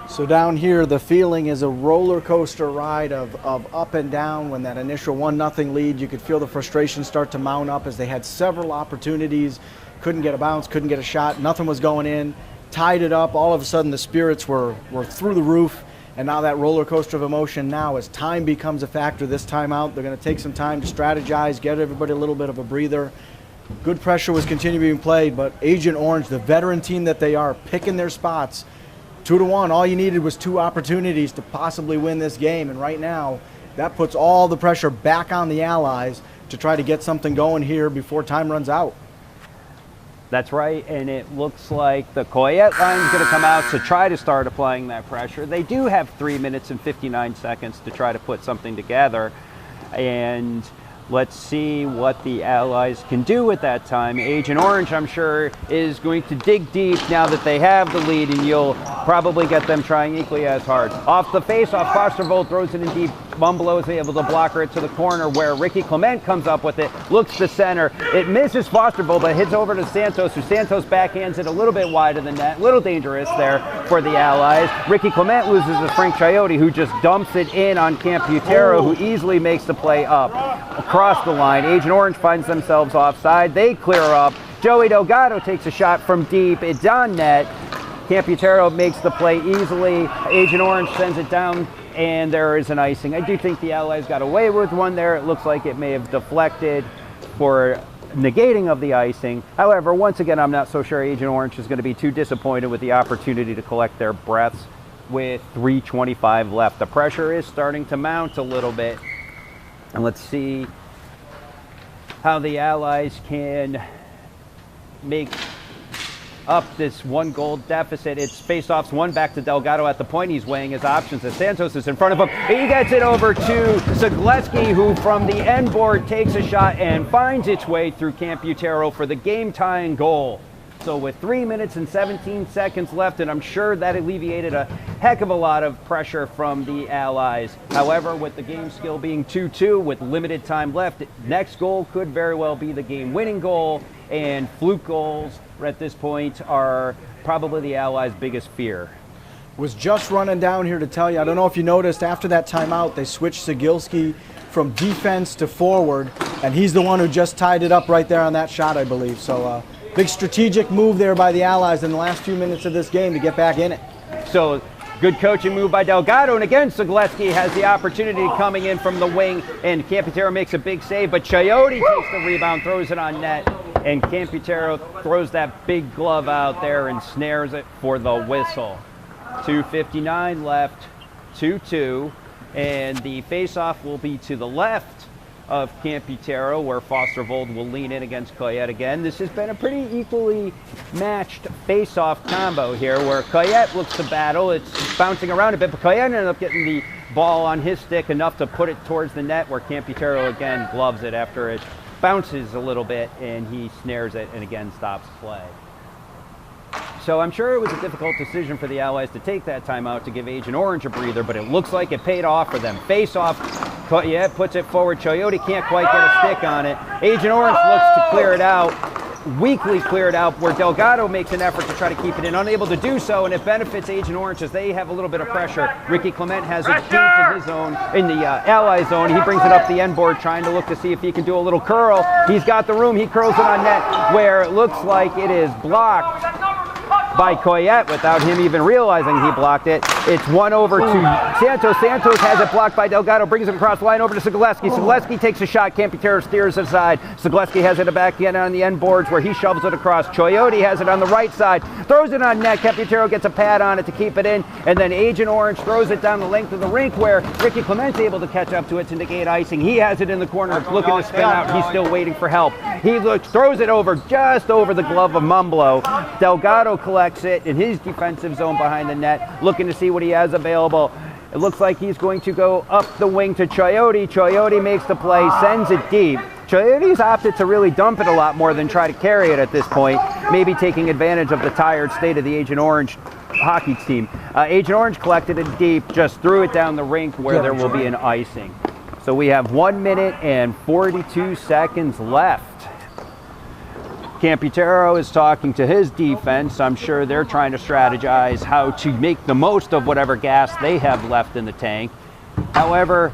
So down here, the feeling is a roller coaster ride of up and down. When that initial 1-0 lead, you could feel the frustration start to mount up as they had several opportunities, couldn't get a bounce, couldn't get a shot, nothing was going in, tied it up. All of a sudden, the spirits were through the roof. And now that roller coaster of emotion now, as time becomes a factor this time out, they're going to take some time to strategize, get everybody a little bit of a breather. Good pressure was continuing being played, but Agent Orange, the veteran team that they are, picking their spots. 2-1, all you needed was 2 opportunities to possibly win this game. And right now, that puts all the pressure back on the Allies to try to get something going here before time runs out. That's right, and it looks like the Coyette line is going to come out to try to start applying that pressure. They do have 3 minutes and 59 seconds to try to put something together, and let's see what the Allies can do at that time. Agent Orange, I'm sure, is going to dig deep now that they have the lead, and you'll probably get them trying equally as hard. Off the face-off, Fostervold throws it in deep. Mumblo is able to blocker it to the corner where Ricky Clement comes up with it, looks to center. It misses Fostervold, but hits over to Santos, who Santos backhands it a little bit wide of the net. A little dangerous there for the Allies. Ricky Clement loses to Frank Coyote, who just dumps it in on Camputero, who easily makes the play up across the line. Agent Orange finds themselves offside. They clear up. Joey Delgado takes a shot from deep. It's on net. Camputero makes the play easily. Agent Orange sends it down, and there is an icing. I do think the Allies got away with one there. It looks like it may have deflected for negating of the icing. However, once again, I'm not so sure Agent Orange is going to be too disappointed with the opportunity to collect their breaths with 3:25 left. The pressure is starting to mount a little bit. And let's see how the Allies can make up this 1-goal deficit. It's face-offs, one back to Delgado at the point. He's weighing his options as Santos is in front of him. He gets it over to Zagleski, who from the end board takes a shot and finds its way through Camputero for the game-tying goal. So with 3 minutes and 17 seconds left, and I'm sure that alleviated a heck of a lot of pressure from the Allies. However, with the game skill being 2-2 with limited time left, next goal could very well be the game-winning goal, and fluke goals at this point are probably the Allies' biggest fear. Was just running down here to tell you, I don't know if you noticed, after that timeout, they switched Cegilski from defense to forward, and he's the one who just tied it up right there on that shot, I believe. So big strategic move there by the Allies in the last few minutes of this game to get back in it. So good coaching move by Delgado, and again, Cegilski has the opportunity coming in from the wing, and Camputero makes a big save, but Coyote takes the rebound, throws it on net, and Camputero throws that big glove out there and snares it for the whistle. 2:59 left, 2-2, and the face-off will be to the left of Camputero, where Fostervold will lean in against Coyette again. This has been a pretty equally matched face-off combo here, where Coyette looks to battle. It's bouncing around a bit, but Coyette ended up getting the ball on his stick enough to put it towards the net, where Camputero again gloves it after it bounces a little bit, and he snares it and again stops play. So I'm sure it was a difficult decision for the Allies to take that timeout to give Agent Orange a breather, but it looks like it paid off for them. Face off, Coyette puts it forward. Coyote can't quite get a stick on it. Agent Orange looks to clear it out, weakly cleared out, where Delgado makes an effort to try to keep it in, unable to do so, and it benefits Agent Orange as they have a little bit of pressure. Ricky Clement has it deep in his zone, in the Ally zone. He brings it up the end board, trying to look to see if he can do a little curl. He's got the room. He curls it on net, where it looks like it is blocked by Coyette without him even realizing he blocked it. It's one over to Santos. Santos has it blocked by Delgado, brings it across the line over to Cegilski. Cegilski takes a shot. Camputero steers it aside. Cegilski has it back again on the end boards, where he shovels it across. Coyote has it on the right side, throws it on net. Camputero gets a pad on it to keep it in, and then Agent Orange throws it down the length of the rink, where Ricky Clement's able to catch up to it to negate icing. He has it in the corner, looking to spin out. He's still waiting for help. He looks, throws it over, just over the glove of Mumblo. Delgado collects it in his defensive zone behind the net, looking to see what he has available. It looks like he's going to go up the wing to Coyote. Coyote makes the play, sends it deep. Coyote's opted to really dump it a lot more than try to carry it at this point, maybe taking advantage of the tired state of the Agent Orange hockey team. Agent Orange collected it deep, just threw it down the rink where there will be an icing. So we have 1 minute and 42 seconds left. Camputero is talking to his defense. I'm sure they're trying to strategize how to make the most of whatever gas they have left in the tank. However,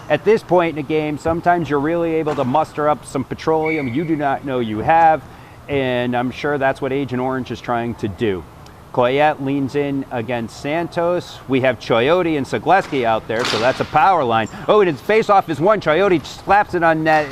at this point in the game, sometimes you're really able to muster up some petroleum you do not know you have, and I'm sure that's what Agent Orange is trying to do. Coyette leans in against Santos. We have Coyote and Cegilski out there, so that's a power line. Oh, and its face-off is one. Coyote slaps it on net,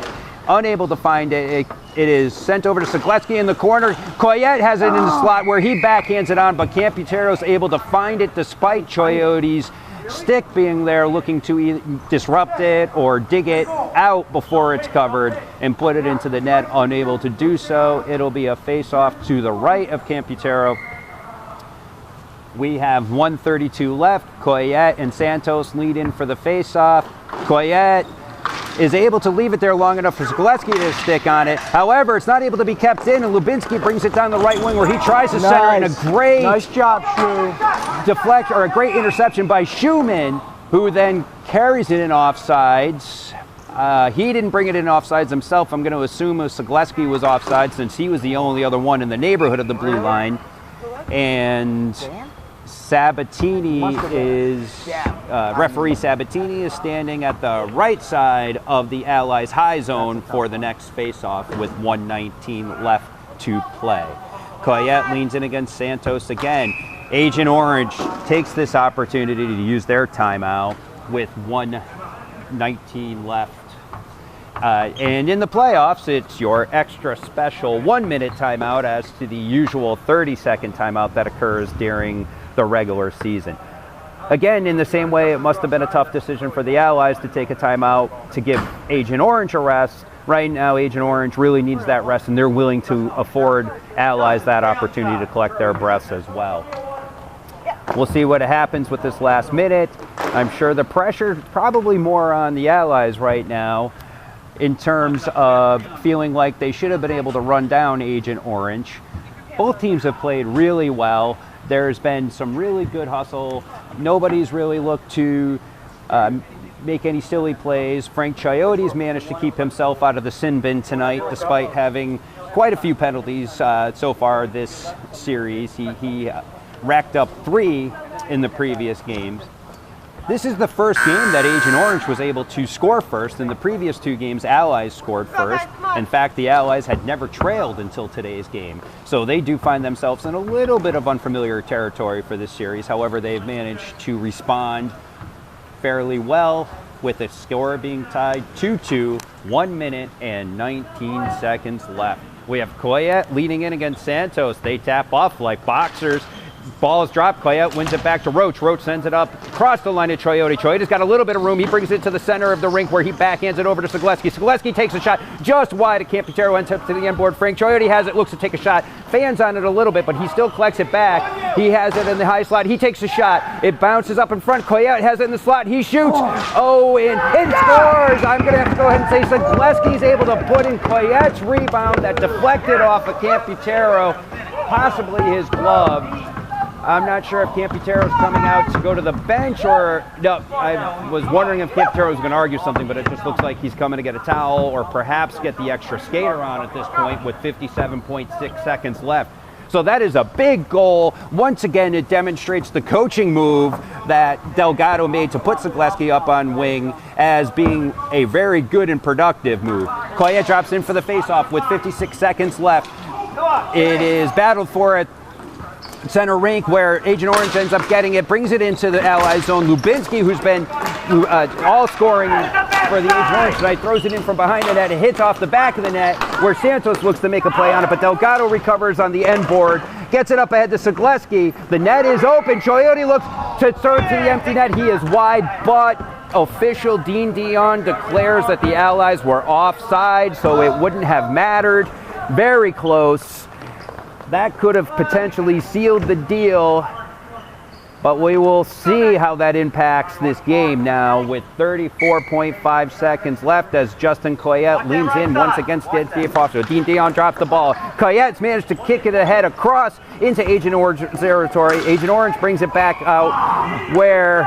unable to find it. It is sent over to Cegilski in the corner. Coyette has it in the slot where he backhands it on, but Camputero's able to find it despite Coyote's stick being there, looking to disrupt it or dig it out before it's covered and put it into the net, unable to do so. It'll be a face-off to the right of Camputero. We have 1:32 left. Coyette and Santos lead in for the face-off. Coyette is able to leave it there long enough for Cegilski to stick on it. However, it's not able to be kept in, and Lubinski brings it down the right wing, where he tries to center in a great job, Shu. deflect, or a great interception by Schumann, who then carries it in offsides. He didn't bring it in offsides himself. I'm going to assume Cegilski was offside, since he was the only other one in the neighborhood of the blue line. And Sabatini is, referee Sabatini is standing at the right side of the Allies' high zone for the next face-off with 1:19 left to play. Coyette leans in against Santos again. Agent Orange takes this opportunity to use their timeout with 1:19 left. And in the playoffs, it's your extra special 1 minute timeout as to the usual 30-second timeout that occurs during the regular season. Again, in the same way, it must have been a tough decision for the Allies to take a timeout to give Agent Orange a rest. Right now, Agent Orange really needs that rest, and they're willing to afford Allies that opportunity to collect their breaths as well. We'll see what happens with this last minute. I'm sure the pressure is probably more on the Allies right now. in terms of feeling like they should have been able to run down Agent Orange. Both teams have played really well. There's been some really good hustle. Nobody's really looked to make any silly plays. Frank Chiote's managed to keep himself out of the sin bin tonight, despite having quite a few penalties so far this series. He racked up 3 in the previous games. This is the first game that Agent Orange was able to score first. In the previous 2 games, Allies scored first. In fact, the Allies had never trailed until today's game. So they do find themselves in a little bit of unfamiliar territory for this series. However, they've managed to respond fairly well, with the score being tied 2-2, 1 minute and 19 seconds left. We have Coyette leading in against Santos. They tap off like boxers. Ball is dropped. Coyette wins it back to Roach. Roach sends it up across the line to Chiote. Chiote's got a little bit of room. He brings it to the center of the rink where he backhands it over to Zagleski. Zagleski takes a shot just wide of Camputero, ends up to the end board. Frank Chiote has it, looks to take a shot, fans on it a little bit, but he still collects it back. He has it in the high slot. He takes a shot. It bounces up in front. Coyette has it in the slot. He shoots. Oh, and scores! I'm going to have to go ahead and say Zagleski's able to put in Coyette's rebound that deflected off of Camputero, possibly his glove. I'm not sure if Camputero's coming out to go to the bench or no. I was wondering if Camputero was going to argue something, but it just looks like he's coming to get a towel or perhaps get the extra skater on at this point with 57.6 seconds left. So that is a big goal. Once again, it demonstrates the coaching move that Delgado made to put Zagleski up on wing as being a very good and productive move. Coyette drops in for the faceoff with 56 seconds left. It is battled for at center rink where Agent Orange ends up getting it, brings it into the Allies zone. Lubinski, who's been all scoring for the Agent Orange tonight, throws it in from behind the net. It hits off the back of the net where Santos looks to make a play on it, but Delgado recovers on the end board, gets it up ahead to Zagleski. The net is open. Chiote looks to throw it to the empty net. He is wide, but official Dean Dion declares that the Allies were offside, so it wouldn't have mattered. Very close. That could have potentially sealed the deal, but we will see how that impacts this game now with 34.5 seconds left as Justin Coyette leans in once against Dean Foster. Dean Dion drops the ball. Coyette's managed to kick it ahead across into Agent Orange territory. Agent Orange brings it back out where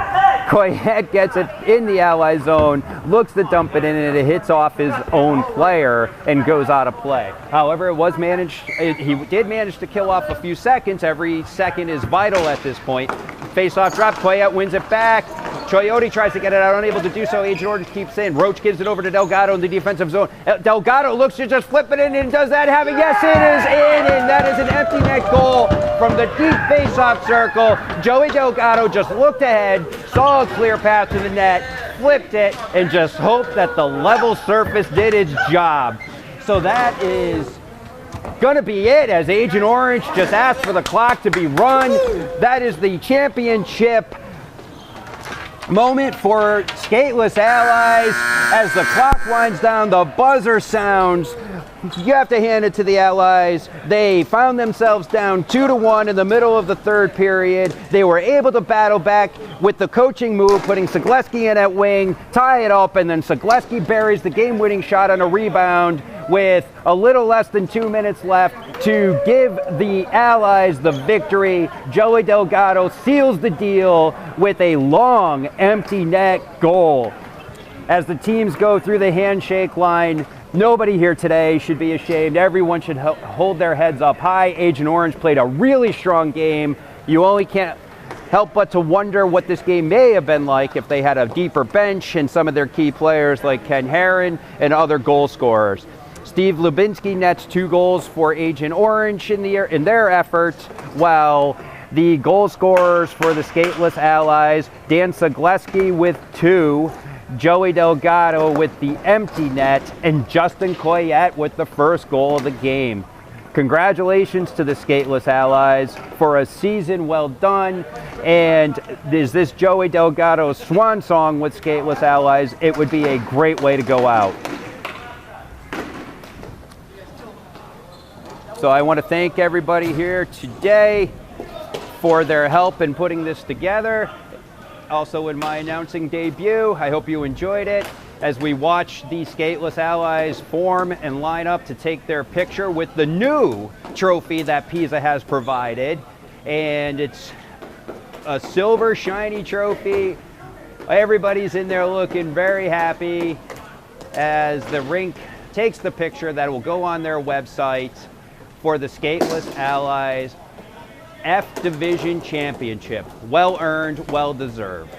Coyette gets it in the Ally zone, looks to dump it in, and it hits off his own player and goes out of play. However, it was managed. He did manage to kill off a few seconds. Every second is vital at this point. Face-off drop. Coyette wins it back. Chiote tries to get it out, unable to do so. Agent Orange keeps in. Roach gives it over to Delgado in the defensive zone. Delgado looks to just flip it in, and does that have it? Yes, it is in, and that is an empty net goal from the deep face-off circle. Joey Delgado just looked ahead, saw a clear path to the net, flipped it, and just hoped that the level surface did its job. So that is going to be it as Agent Orange just asked for the clock to be run. That is the championship moment for Skateless Allies. As the clock winds down, the buzzer sounds. You have to hand it to the Allies. They found themselves down 2-1 in the middle of the third period. They were able to battle back with the coaching move, putting Zagleski in at wing, tie it up, and then Zagleski buries the game-winning shot on a rebound with a little less than 2 minutes left to give the Allies the victory. Joey Delgado seals the deal with a long empty net goal. As the teams go through the handshake line, nobody here today should be ashamed. Everyone should hold their heads up high. Agent Orange played a really strong game. You only can't help but to wonder what this game may have been like if they had a deeper bench and some of their key players like Ken Herron and other goal scorers. Steve Lubinski nets 2 goals for Agent Orange in their efforts, while the goal scorers for the Skateless Allies, Dan Zagleski with 2, Joey Delgado with the empty net, and Justin Coyette with the first goal of the game. Congratulations to the Skateless Allies for a season well done. And is this Joey Delgado's swan song with Skateless Allies? It would be a great way to go out. So I want to thank everybody here today for their help in putting this together. Also in my announcing debut, I hope you enjoyed it. as we watch the Skateless Allies form and line up to take their picture with the new trophy that PISA has provided. And it's a silver shiny trophy. Everybody's in there looking very happy as the rink takes the picture that will go on their website for the Skateless Allies F Division Championship. Well earned, well deserved.